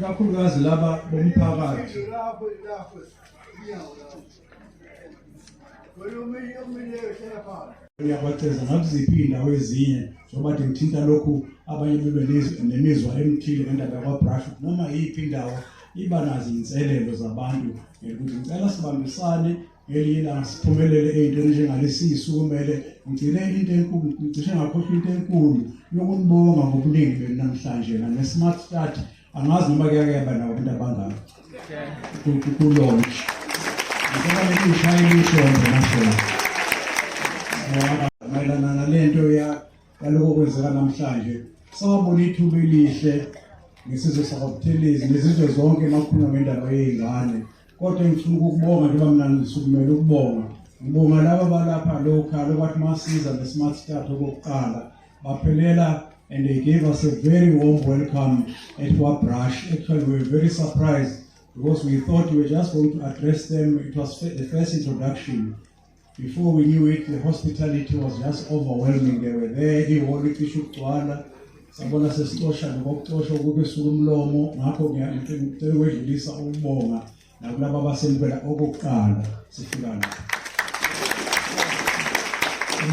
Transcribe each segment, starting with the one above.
kakhulukazi laba bomphakathi yakwaceza ngakuziphi indawo ezinye njengoba ngithinta lokhu abanye bebe nemizwa emthile ngendaba yakwaBrush noma yiphi indawo iba nazo inselelo zabantu ukuthi ngicela sibambisane ngelila siphumelele ezintweni njengalesi sukumele ngicile into enkulu ngicishe ngakhohlwa into enkulu yokunibonga ngobuningi benu namhlanje na smart start angazi noma kuyaba nawo abantu abangaka ku-launch ngicela ngishayele ihlombe nahlala mayelana nalento yaloko kwenzeka namhlanje sawabona ithuba elihle ngesizwe sakwaButhelezi nezizwe zonke emakhulu ngendaba yezingane kodwa ngifuna ukubonga njengoba mina ngisukumela ukubonga ngibonga laba balapha local okwathi masiza ne-smart start okokuqala baphelela and they gave us a very warm welcome at wakwaBrush. Actually we were very surprised because we thought we were just going to address them. It was the first introduction. Before we knew it, the hospitality was just overwhelming. They were there, ihholo icishe ukugcwala. Sabona sesixosha nokuxosha ukukesuka umlomo ngakho ngiyacela ukwedlulisa ukubonga nakulabo abasempela okokuqala sifika la.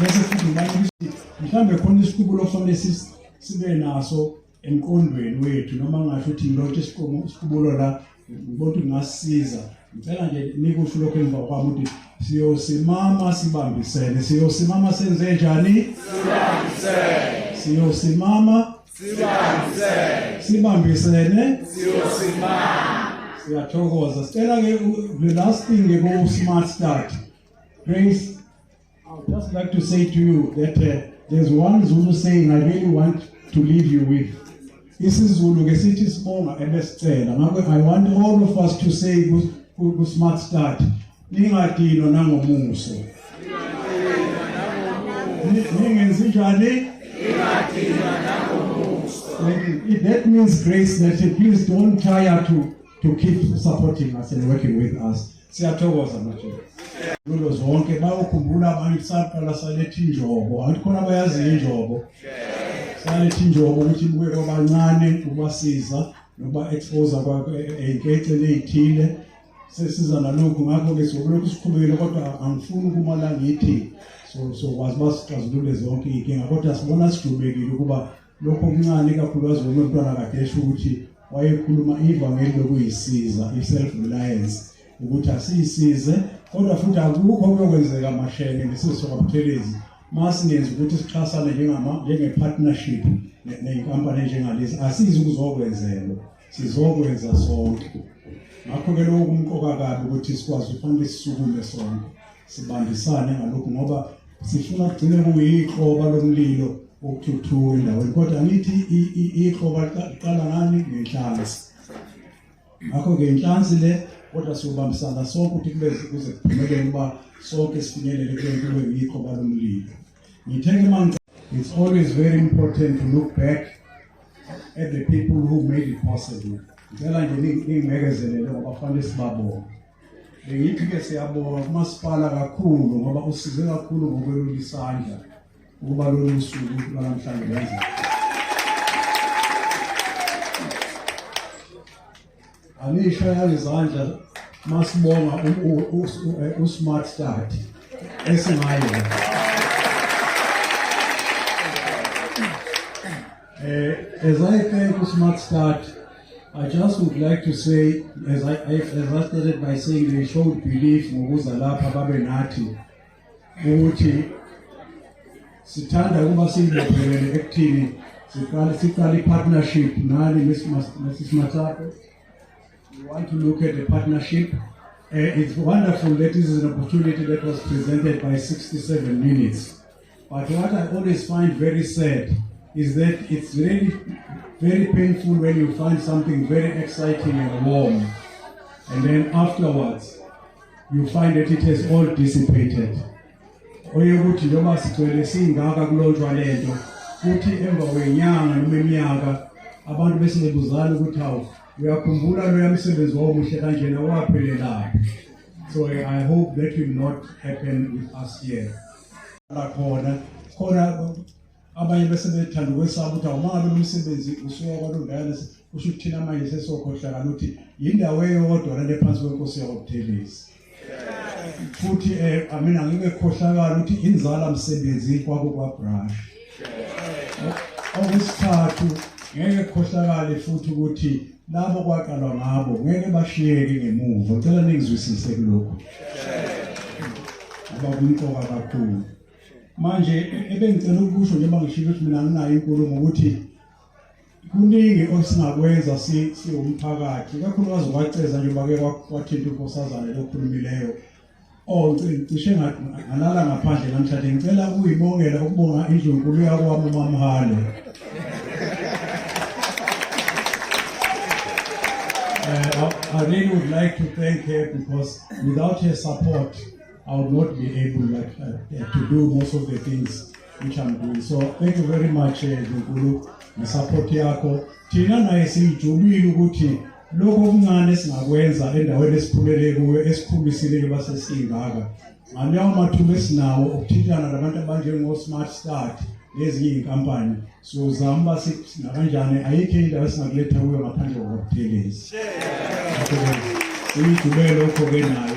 Bese futhi mhlawumbe khona isiqubulo ofanele sibe naso emqondweni wethu noma ngasho ukuthi ngilothe isiqubulo la ngibona ngasiza. Ngicela nje nikusho lokho emva kwami ukuthi siyosimama sibambisene. Siyosimama senze njani? Sibambisene. Siyosimama sibambisene. Sibambisene. Siyosimama. Siyathokoza. Sicela ke the last thing go smart start. Grace, I would just like to say to you that there's one Zulu saying I really want to leave you with. IsiZulu ke sithi sibonga ebesicela. Ngakho I want all of us to say ku smart start. Ningadinwa nangomuso. Ningenzi njani? Ningadinwa nangomuso. That means Grace that please don't tire to keep supporting us and working with us. Siyathokoza manje. Kulo zonke bayokhumbula abantu saqala saletha injobo. Andikhona bayazi injobo. Saletha injobo ukuthi ibuke kwabancane ubasiza noba expose ey'nkeceni ey'thile. Sesiza nalokhu ngakho ke sokulokhu siqhubekile kodwa angifuni ukumala ngithi so kwazi basixazulule zonke inkinga kodwa sibona sijubekile ukuba lokho okuncane kakhulukazi ngomntwana kade esho ukuthi wayekhuluma ivangeli lokuyisiza i-self reliance ukuthi asiyisize kodwa futhi akukho okuyokwenzeka mashene ngesizwe sakwaButhelezi masingenza ukuthi sixhasane njenge-partnership ney'nkampani njengalezi asizi ukuzokwenzelwa sizokwenza sonke. Ngakho ke lokho kumqoka kabi ukuthi sikwazi ukufanele sisukume sonke sibambisane ngalokho ngoba sifuna ukugcina kuyiqoba lomlilo okuthuthuka endaweni kodwa ngithi iqoba liqala ngani ngenhlanzi. Ngakho ke inhlanzi le kodwa siyobambisana sonke ukuthi kuze kuphumelele ukuba sonke sifinyelele kule iqoba lomlilo. It's always very important to look back at the people who made it possible. Ngicela nje ningimekezelele ngoba kufanele sibabonge. Bengithi ke siyabonga kumasipala kakhulu ngoba usize kakhulu ngokwelula isandla ukuba lolu suku lwanamhlanje lenza. Anishaya izandla masibonga usmart start esingayo. As I thank Smart Start, I just would like to say, as I started by saying, they showed belief ngokuza lapha babe nathi ukuthi sithanda ukuba sibophelele ekuthini siqale partnership nani nesisimathapho. We want to look at the partnership. It's wonderful that this is an opportunity that was presented by 67 minutes. But what I always find very sad is that it's really very painful when you find something very exciting and warm, and then afterwards you find that it has all dissipated. Oyekuthi noma sigcwele singaka kulotshwa lento kuthi emva kwenyanga noma iminyaka abantu bese bebuzana ukuthi hawu uyakhumbula lo yamsebenzi womuhle kanjena waphelela. So I hope that will not happen with us here. Khona abanye bese bethanda ukwesaba ukuthi awumangabe lo msebenzi usuka kwalondana kusho ukuthina manje sesokhohlakala ukuthi indawo eyodwa le phansi kwenkosi yakwabuthelezi futhi mina ngike khohlakala ukuthi inzala msebenzi kwabo kwaBrush okwesithathu ngeke khohlakale futhi ukuthi labo kwaqalwa ngabo ngeke bashiyeke ngemuva ngicela ningizwisise kulokho abakuyintoka kakhulu manje ebengicela ukusho njengoba ngishilo ukuthi mina nginayo inkulumo ukuthi kuningi osingakwenza siwumphakathi kakhulukazi wakwaCeza njengoba ke kwathinta unkosazana lokhulumileyo cishe ngalala ngaphandle namhlanje ngicela ukuyibongela ukubonga indlunkulu yakwami uMamhale I really would like to thank her because without her support I would not be able to do most of the things which I'm doing. So thank you very much Ndlunkulu ngesupport yakho. Thina naye siyijubile ukuthi lokho okuncane singakwenza endaweni esiphumele kuyo esikhulisile basesingaka. Ngaleyo mathuba esinawo ukuthintana nabantu abanjengo Smart Start lezinye inkampani. So zama basina kanjani ayikho indawo esingakuletha kuyo ngaphandle kwaButhelezi. Siyijubele lokho ke naye.